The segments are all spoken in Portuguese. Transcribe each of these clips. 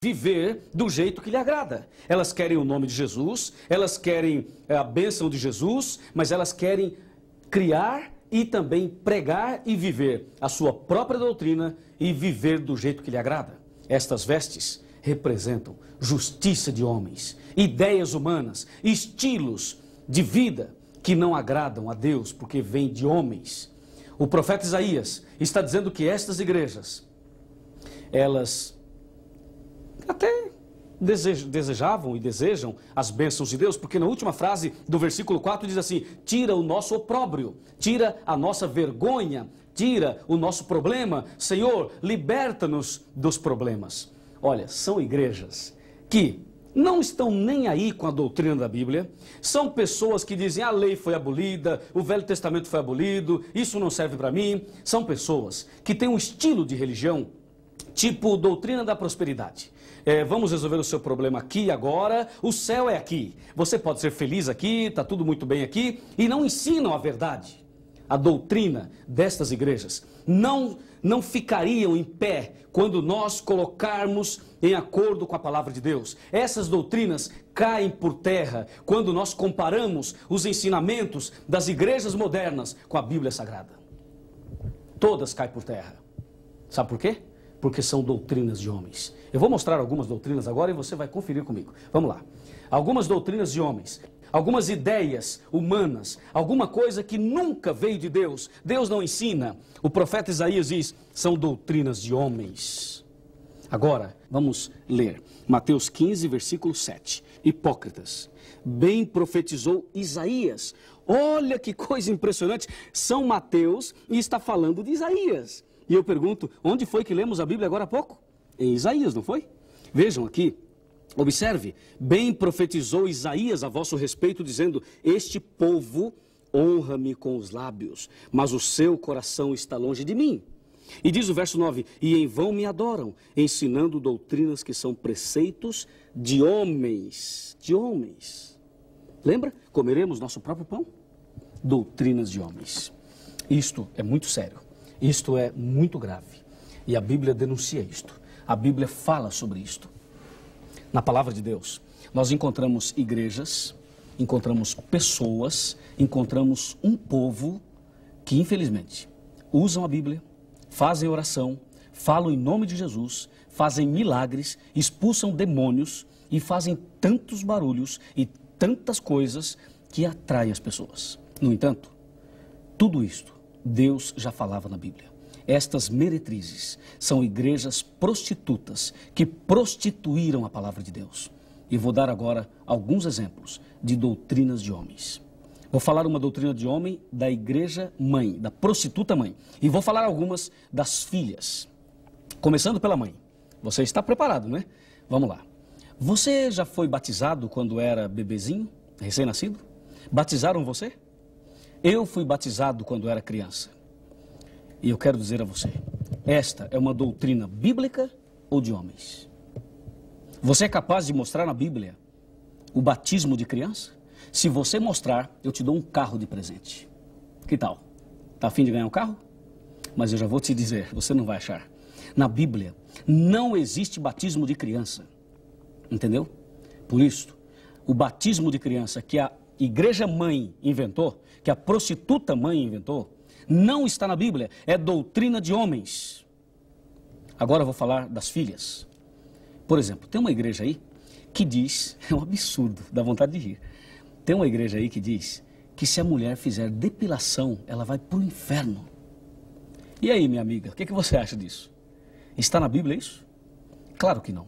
viver do jeito que lhe agrada. Elas querem o nome de Jesus, elas querem a bênção de Jesus, mas elas querem criar e também pregar e viver a sua própria doutrina e viver do jeito que lhe agrada. Estas vestes representam justiça de homens, ideias humanas, estilos de vida que não agradam a Deus porque vêm de homens. O profeta Isaías está dizendo que estas igrejas, elas até desejavam e desejam as bênçãos de Deus, porque na última frase do versículo 4 diz assim: tira o nosso opróbrio, tira a nossa vergonha, tira o nosso problema, Senhor, liberta-nos dos problemas. Olha, são igrejas que não estão nem aí com a doutrina da Bíblia, são pessoas que dizem a lei foi abolida, o Velho Testamento foi abolido, isso não serve para mim. São pessoas que têm um estilo de religião tipo doutrina da prosperidade. Vamos resolver o seu problema aqui e agora, o céu é aqui, você pode ser feliz aqui, está tudo muito bem aqui, e não ensinam a verdade. A doutrina destas igrejas não ficariam em pé quando nós colocarmos em acordo com a palavra de Deus. Essas doutrinas caem por terra quando nós comparamos os ensinamentos das igrejas modernas com a Bíblia Sagrada. Todas caem por terra. Sabe por quê? Porque são doutrinas de homens. Eu vou mostrar algumas doutrinas agora e você vai conferir comigo. Vamos lá. Algumas doutrinas de homens, algumas ideias humanas, alguma coisa que nunca veio de Deus. Deus não ensina. O profeta Isaías diz, são doutrinas de homens. Agora, vamos ler. Mateus 15, versículo 7. Hipócritas, bem profetizou Isaías. Olha que coisa impressionante. São Mateus e está falando de Isaías. E eu pergunto, onde foi que lemos a Bíblia agora há pouco? Em Isaías, não foi? Vejam aqui, observe, bem profetizou Isaías a vosso respeito, dizendo, este povo honra-me com os lábios, mas o seu coração está longe de mim. E diz o verso 9, e em vão me adoram, ensinando doutrinas que são preceitos de homens. De homens. Lembra? Comeremos nosso próprio pão? Doutrinas de homens. Isto é muito sério. Isto é muito grave. E a Bíblia denuncia isto. A Bíblia fala sobre isto. Na palavra de Deus, nós encontramos igrejas, encontramos pessoas, encontramos um povo que, infelizmente, usam a Bíblia, fazem oração, falam em nome de Jesus, fazem milagres, expulsam demônios e fazem tantos barulhos e tantas coisas que atraem as pessoas. No entanto, tudo isto Deus já falava na Bíblia. Estas meretrizes são igrejas prostitutas que prostituíram a palavra de Deus. E vou dar agora alguns exemplos de doutrinas de homens. Vou falar uma doutrina de homem da igreja mãe, da prostituta mãe. E vou falar algumas das filhas. Começando pela mãe. Você está preparado, né? Vamos lá. Você já foi batizado quando era bebezinho, recém-nascido? Batizaram você? Eu fui batizado quando era criança. E eu quero dizer a você, esta é uma doutrina bíblica ou de homens? Você é capaz de mostrar na Bíblia o batismo de criança? Se você mostrar, eu te dou um carro de presente. Que tal? Está a fim de ganhar um carro? Mas eu já vou te dizer, você não vai achar. Na Bíblia não existe batismo de criança. Entendeu? Por isso, o batismo de criança que a igreja mãe inventou, que a prostituta mãe inventou, não está na Bíblia, é doutrina de homens. Agora eu vou falar das filhas. Por exemplo, tem uma igreja aí que diz, é um absurdo, dá vontade de rir. Tem uma igreja aí que diz que se a mulher fizer depilação, ela vai para o inferno. E aí, minha amiga, o que você acha disso? Está na Bíblia isso? Claro que não.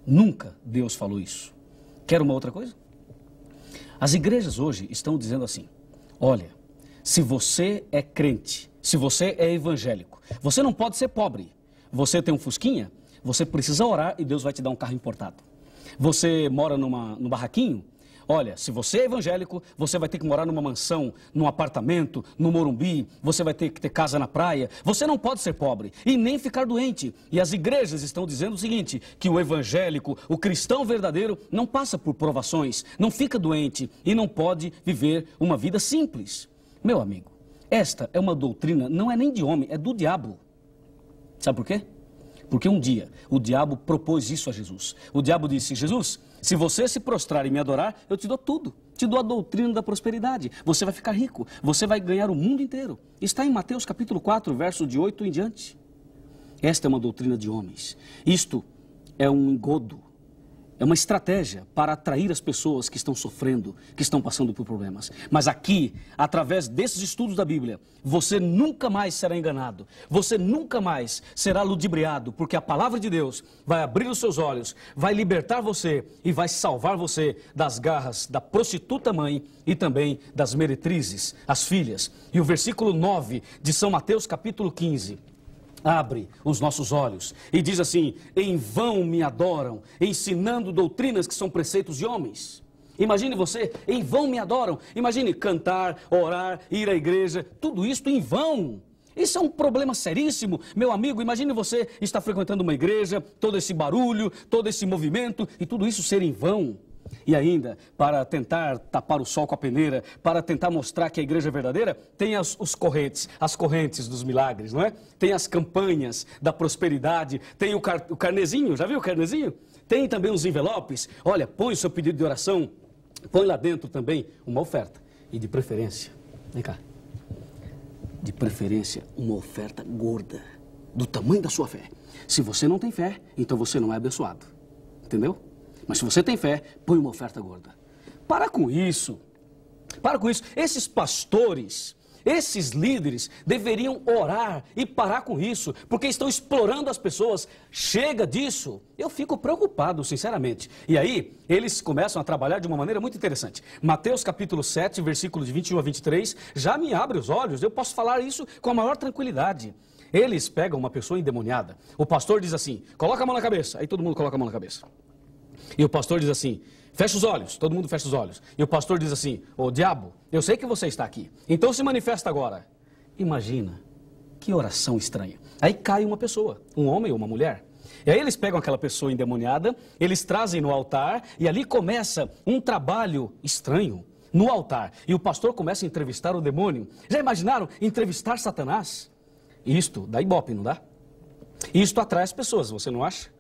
Nunca Deus falou isso. Quer uma outra coisa? As igrejas hoje estão dizendo assim, olha, se você é crente, se você é evangélico, você não pode ser pobre. Você tem um fusquinha, você precisa orar e Deus vai te dar um carro importado. Você mora num barraquinho, olha, se você é evangélico, você vai ter que morar numa mansão, num apartamento, no Morumbi, você vai ter que ter casa na praia. Você não pode ser pobre e nem ficar doente. E as igrejas estão dizendo o seguinte, que o evangélico, o cristão verdadeiro, não passa por provações, não fica doente e não pode viver uma vida simples. Meu amigo, esta é uma doutrina, não é nem de homem, é do diabo. Sabe por quê? Porque um dia o diabo propôs isso a Jesus. O diabo disse: Jesus, se você se prostrar e me adorar, eu te dou tudo. Te dou a doutrina da prosperidade. Você vai ficar rico. Você vai ganhar o mundo inteiro. Está em Mateus capítulo 4, verso de 8 em diante. Esta é uma doutrina de homens. Isto é um engodo. É uma estratégia para atrair as pessoas que estão sofrendo, que estão passando por problemas. Mas aqui, através desses estudos da Bíblia, você nunca mais será enganado. Você nunca mais será ludibriado, porque a palavra de Deus vai abrir os seus olhos, vai libertar você e vai salvar você das garras da prostituta mãe e também das meretrizes, as filhas. E o versículo 9 de São Mateus capítulo 15... abre os nossos olhos e diz assim: em vão me adoram, ensinando doutrinas que são preceitos de homens. Imagine você, em vão me adoram. Imagine cantar, orar, ir à igreja, tudo isso em vão. Isso é um problema seríssimo, meu amigo. Imagine você estar frequentando uma igreja, todo esse barulho, todo esse movimento e tudo isso ser em vão. E ainda, para tentar tapar o sol com a peneira, para tentar mostrar que a igreja é verdadeira, tem as correntes dos milagres, não é? Tem as campanhas da prosperidade, tem o carnezinho, já viu o carnezinho? Tem também os envelopes. Olha, põe o seu pedido de oração, põe lá dentro também uma oferta. E de preferência, vem cá, de preferência uma oferta gorda, do tamanho da sua fé. Se você não tem fé, então você não é abençoado, entendeu? Mas se você tem fé, põe uma oferta gorda. Para com isso. Para com isso. Esses pastores, esses líderes deveriam orar e parar com isso, porque estão explorando as pessoas. Chega disso. Eu fico preocupado, sinceramente. E aí, eles começam a trabalhar de uma maneira muito interessante. Mateus capítulo 7, versículos de 21 a 23, já me abre os olhos. Eu posso falar isso com a maior tranquilidade. Eles pegam uma pessoa endemoniada. O pastor diz assim: coloca a mão na cabeça. Aí todo mundo coloca a mão na cabeça. E o pastor diz assim: fecha os olhos, todo mundo fecha os olhos. E o pastor diz assim: ô diabo, eu sei que você está aqui, então se manifesta agora. Imagina, que oração estranha. Aí cai uma pessoa, um homem ou uma mulher. E aí eles pegam aquela pessoa endemoniada, eles trazem no altar e ali começa um trabalho estranho no altar. E o pastor começa a entrevistar o demônio. Já imaginaram entrevistar Satanás? Isto dá ibope, não dá? Isto atrai as pessoas, você não acha?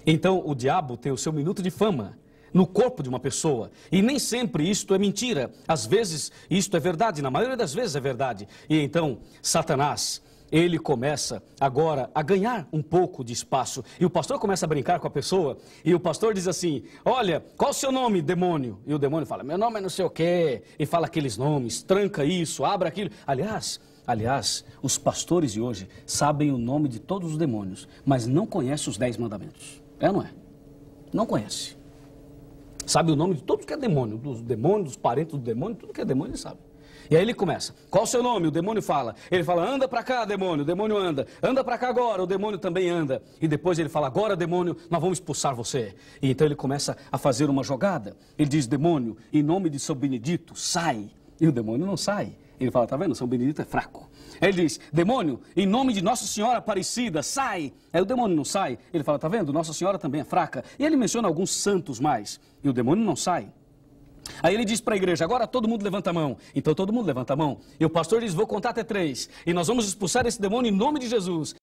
Então, o diabo tem o seu minuto de fama no corpo de uma pessoa. E nem sempre isto é mentira. Às vezes, isto é verdade. Na maioria das vezes é verdade. E então, Satanás, ele começa agora a ganhar um pouco de espaço. E o pastor começa a brincar com a pessoa. E o pastor diz assim: olha, qual o seu nome, demônio? E o demônio fala: meu nome é não sei o quê. E fala aqueles nomes, tranca isso, abre aquilo. Aliás, os pastores de hoje sabem o nome de todos os demônios, mas não conhecem os 10 mandamentos. É ou não é? Não conhece. Sabe o nome de tudo que é demônio, dos demônios, dos parentes do demônio, tudo que é demônio ele sabe. E aí ele começa: qual o seu nome? O demônio fala. Ele fala: anda pra cá, demônio. O demônio anda. Anda pra cá agora. O demônio também anda. E depois ele fala: agora, demônio, nós vamos expulsar você. E então ele começa a fazer uma jogada. Ele diz: demônio, em nome de São Benedito, sai. E o demônio não sai. Ele fala: tá vendo? São Benedito é fraco. Aí ele diz: demônio, em nome de Nossa Senhora Aparecida, sai. Aí o demônio não sai. Ele fala: tá vendo? Nossa Senhora também é fraca. E ele menciona alguns santos mais. E o demônio não sai. Aí ele diz para a igreja: agora todo mundo levanta a mão. Então todo mundo levanta a mão. E o pastor diz: vou contar até 3. E nós vamos expulsar esse demônio em nome de Jesus.